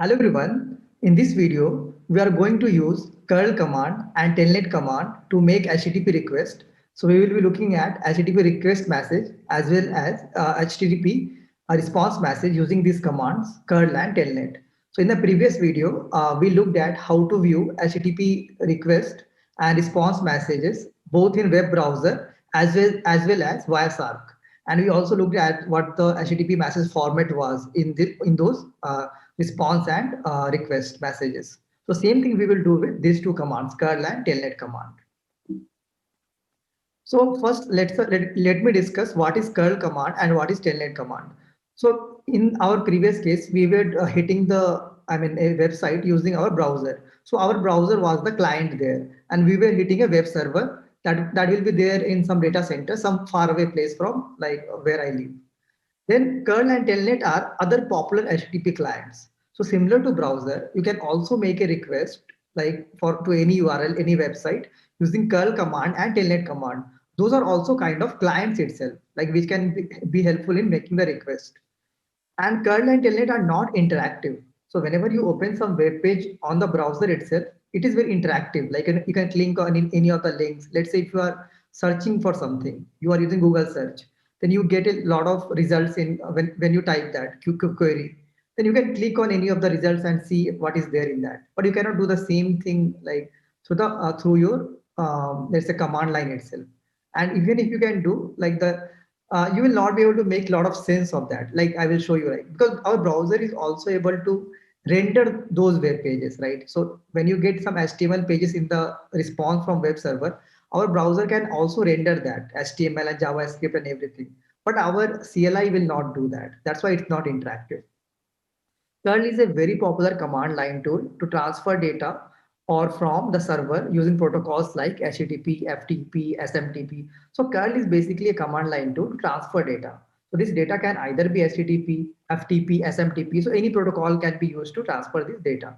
Hello everyone. In this video, we are going to use curl command and telnet command to make HTTP request. So we will be looking at HTTP request message as well as HTTP response message using these commands curl and telnet. So in the previous video, we looked at how to view HTTP request and response messages both in web browser as well as via SARC, and we also looked at what the HTTP message format was in those response and request messages. So same thing we will do with these two commands, curl and telnet command. So first, let me discuss what is curl command and what is telnet command. So in our previous case, we were hitting a website using our browser. So our browser was the client there, and we were hitting a web server that will be there in some data center, some faraway place from like where I live. Then curl and telnet are other popular HTTP clients. So similar to browser, you can also make a request like for to any URL, any website using curl command and telnet command. Those are also kind of clients itself, like which can be helpful in making the request. And curl and telnet are not interactive. So whenever you open some web page on the browser itself, it is very interactive. Like you can click on any of the links. Let's say if you are searching for something, you are using Google search, then you get a lot of results in when you type that query. Then you can click on any of the results and see what is there in that. But you cannot do the same thing like through your let's say command line itself. And even if you can do like you will not be able to make a lot of sense of that. Like I will show you, right? Because our browser is also able to render those web pages, right? So when you get some HTML pages in the response from web server, our browser can also render that HTML and JavaScript and everything. But our CLI will not do that. That's why it's not interactive. Curl is a very popular command line tool to transfer data or from the server using protocols like HTTP, FTP, SMTP. So curl is basically a command line tool to transfer data. So this data can either be HTTP, FTP, SMTP. So any protocol can be used to transfer this data.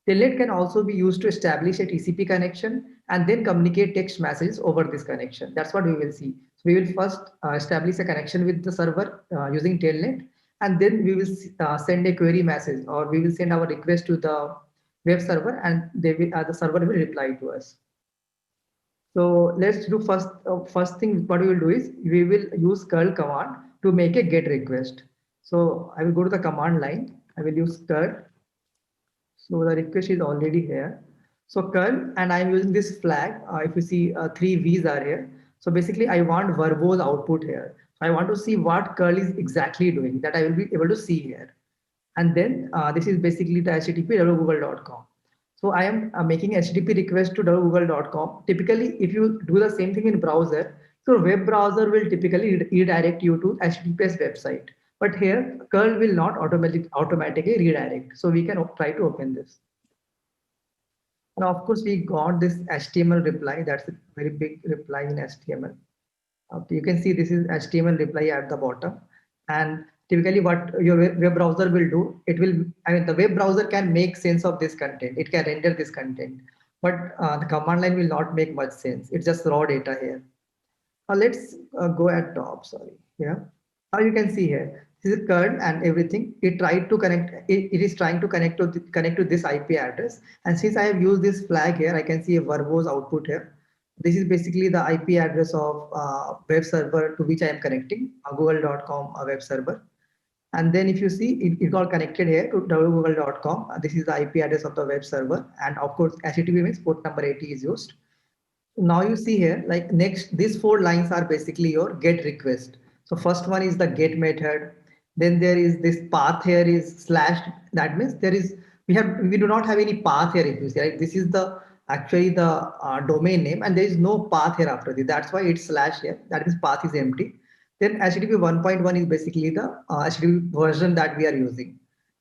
Telnet can also be used to establish a TCP connection and then communicate text messages over this connection. That's what we will see. So we will first establish a connection with the server using Telnet, and then we will send a query message, or we will send our request to the web server, and the server will reply to us. So let's do first thing. What we will do is we will use curl command to make a get request. So I will go to the command line. I will use curl. So the request is already here. So curl, and I'm using this flag. If you see, three V's are here. So basically, I want verbose output here. So I want to see what curl is exactly doing, that I will be able to see here. And then this is basically the HTTP google.com. So I am making HTTP request to google.com. Typically, if you do the same thing in browser, so web browser will typically redirect you to HTTPS website. But here, curl will not automatically redirect. So we can try to open this. And of course, we got this HTML reply. That's a very big reply in HTML. Okay, you can see this is HTML reply at the bottom. And typically what your web browser will do, the web browser can make sense of this content. It can render this content, but the command line will not make much sense. It's just raw data here. Let's go at top, sorry. Yeah. Now you can see here, this is curl and everything. It tried to connect, it is trying to connect to this IP address. And since I have used this flag here, I can see a verbose output here. This is basically the IP address of web server to which I am connecting, google.com web server. And then if you see, it got connected here to google.com. This is the IP address of the web server. And of course, HTTP means port number 80 is used. Now you see here, like next, these four lines are basically your get request. So first one is the get method. Then there is this path here is slashed. That means we do not have any path here. If you see, right? This is the actually the domain name, and there is no path here after this. That's why it's slash here. That means path is empty. Then HTTP 1.1 is basically the HTTP version that we are using.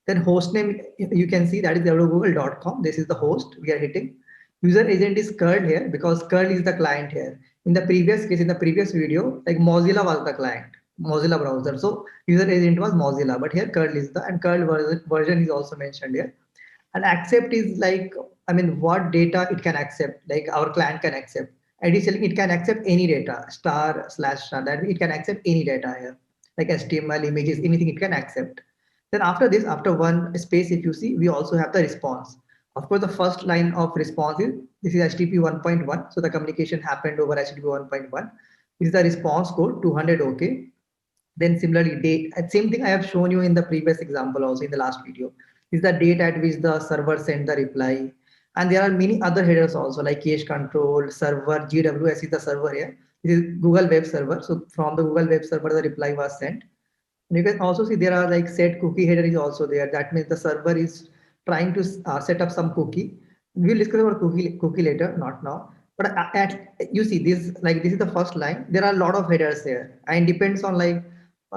Then host name, you can see that is google.com. This is the host we are hitting. User agent is curl here because curl is the client here. In the previous case, in the previous video, like Mozilla was the client, Mozilla browser. So user agent was Mozilla, but here curl is the, and curl version is also mentioned here. And accept is like, what data it can accept, like our client can accept. Additionally, it can accept any data, star slash star, that it can accept any data here, like HTML, images, anything it can accept. Then after this, after one space, if you see, we also have the response. Of course, the first line of response is this is HTTP 1.1. So the communication happened over HTTP 1.1. This is the response code 200 OK. Then similarly, date, and same thing I have shown you in the previous example also in the last video, is the date at which the server sent the reply. And there are many other headers also like cache control, server, GWS is the server here. This is Google Web Server. So from the Google Web Server, the reply was sent. You can also see there are like set cookie header is also there. That means the server is trying to set up some cookie. We'll discuss about cookie later, not now. But you see this, like this is the first line. There are a lot of headers there, and depends on like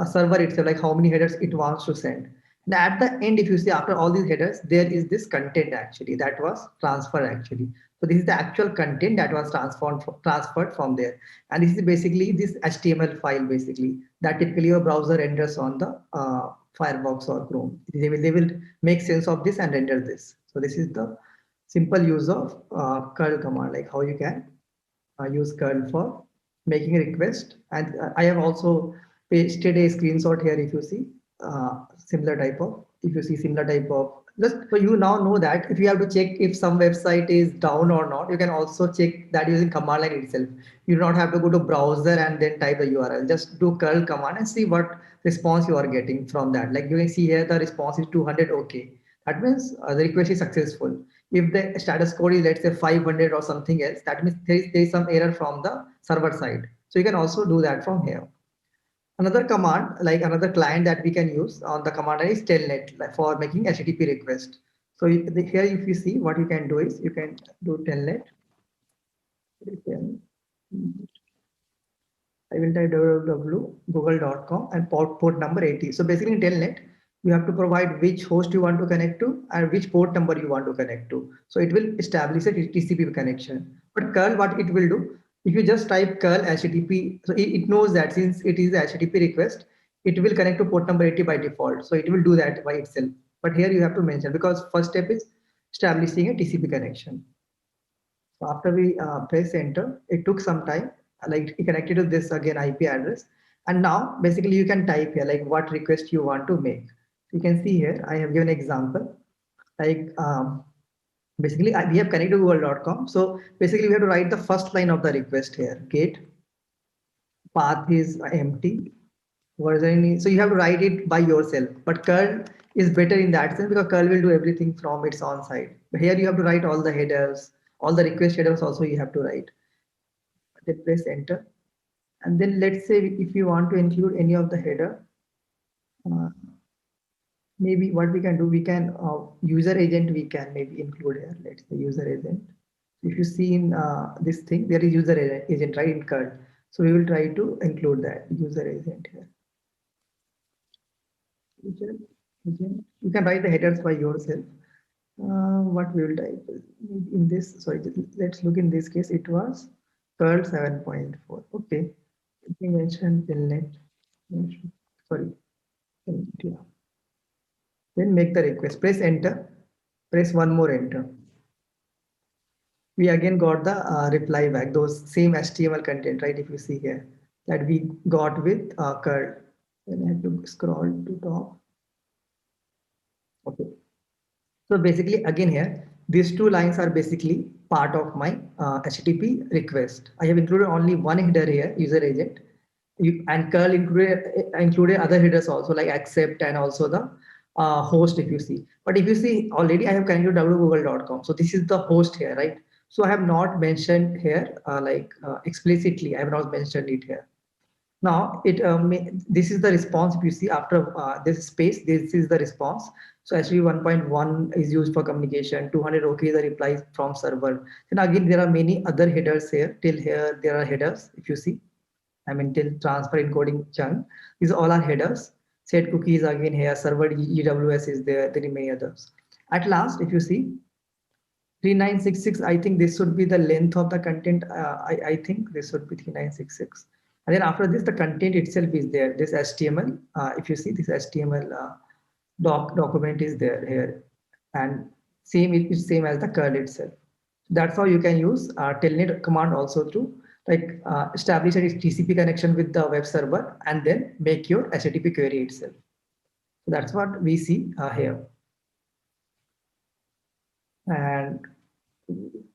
server itself, like how many headers it wants to send. And at the end, if you see after all these headers, there is this content actually that was transferred actually. So this is the actual content that was transferred from there. And this is basically this HTML file basically that typically your browser renders on the Firefox or Chrome. They will make sense of this and render this. So this is the simple use of curl command, like how you can use curl for making a request. And I have also pasted a screenshot here if you see similar type of, just so you now know that if you have to check if some website is down or not, you can also check that using command line itself. You do not have to go to browser and then type the URL. Just do curl command and see what response you are getting from that. Like you can see here, the response is 200 OK. That means the request is successful. If the status code is let's say 500 or something else, that means there is some error from the server side. So you can also do that from here. Another command, like another client that we can use on the command line is telnet, like for making HTTP request. So here, if you see, what you can do is you can do telnet. I will type www.google.com and port number 80. So basically in telnet, you have to provide which host you want to connect to and which port number you want to connect to. So it will establish a TCP connection. But curl, what it will do, if you just type curl HTTP, so it knows that since it is a HTTP request, it will connect to port number 80 by default. So it will do that by itself. But here you have to mention, because first step is establishing a TCP connection. So after we press enter, it took some time, like it connected to this again IP address. And now basically you can type here like what request you want to make. You can see here, I have given example, like basically we have connected to google.com. So basically we have to write the first line of the request here, get path is empty, version. So you have to write it by yourself, but curl is better in that sense because curl will do everything from its own side. But here you have to write all the headers, all the request headers also you have to write. Then press enter. And then let's say if you want to include any of the header, uh, maybe what we can do, we can user agent, we can maybe include here. Let's say user agent. If you see in this thing, there is user agent, right, in curl. So we will try to include that user agent here. You can write the headers by yourself. What we will type in this, sorry, let's look in this case, it was curl 7.4. Okay, let me mention telnet. Sorry, then make the request, press enter, press one more enter. We again got the reply back, those same HTML content, right? If you see here that we got with curl, then I have to scroll to top. Okay. So basically again here, these two lines are basically part of my HTTP request. I have included only one header here, user agent, and curl included other headers also like accept and also the host if you see. But if you see already I have connected to www.google.com. So this is the host here, right? So I have not mentioned here explicitly, I have not mentioned it here. Now this is the response. If you see after this space, this is the response. So HTTP 1.1 is used for communication. 200 OK the reply from server. And again there are many other headers here. Till here there are headers. If you see, I mean till transfer encoding chunk. These all are headers. Set cookies again here. Server EWS is there. There are many others. At last, if you see 3966, I think this should be the length of the content. I think this should be 3966. And then after this, the content itself is there. This HTML, if you see this HTML document is there here, and it is same as the curl itself. That's how you can use telnet command also to establish a TCP connection with the web server and then make your HTTP query itself. So that's what we see here. And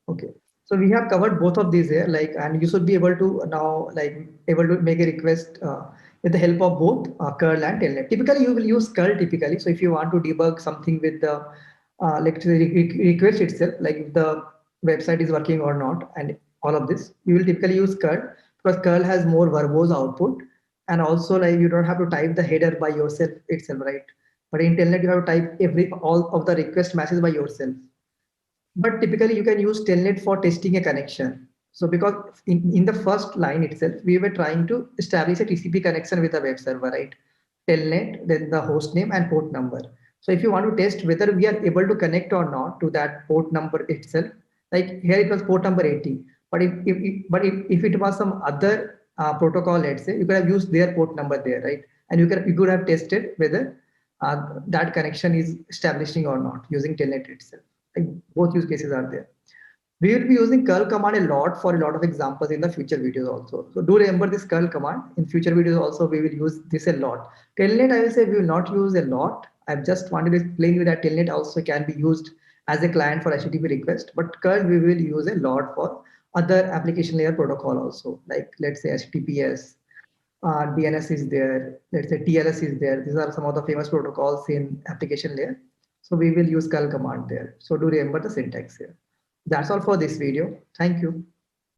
okay, so we have covered both of these here, like, and you should be able to now like able to make a request with the help of both curl and telnet. Typically, you will use curl typically. So if you want to debug something with the like the request itself, like if the website is working or not, and all of this, you will typically use curl because curl has more verbose output, and also like you don't have to type the header by yourself itself, right? But in telnet, you have to type every all of the request messages by yourself. But typically you can use telnet for testing a connection. So because in the first line itself, we were trying to establish a TCP connection with the web server, right? Telnet, then the host name and port number. So if you want to test whether we are able to connect or not to that port number itself, like here it was port number 80, but if it was some other protocol, let's say, you could have used their port number there, right? And you could have tested whether that connection is establishing or not using telnet itself. Like both use cases are there. We will be using curl command a lot for a lot of examples in the future videos also. So do remember this curl command. In future videos also we will use this a lot. Telnet I will say we will not use a lot. I've just wanted to explain you that telnet also can be used as a client for HTTP request, but curl we will use a lot for other application layer protocol also, like let's say HTTPS, DNS is there, let's say TLS is there. These are some of the famous protocols in application layer. So we will use curl command there. So do remember the syntax here. That's all for this video. Thank you.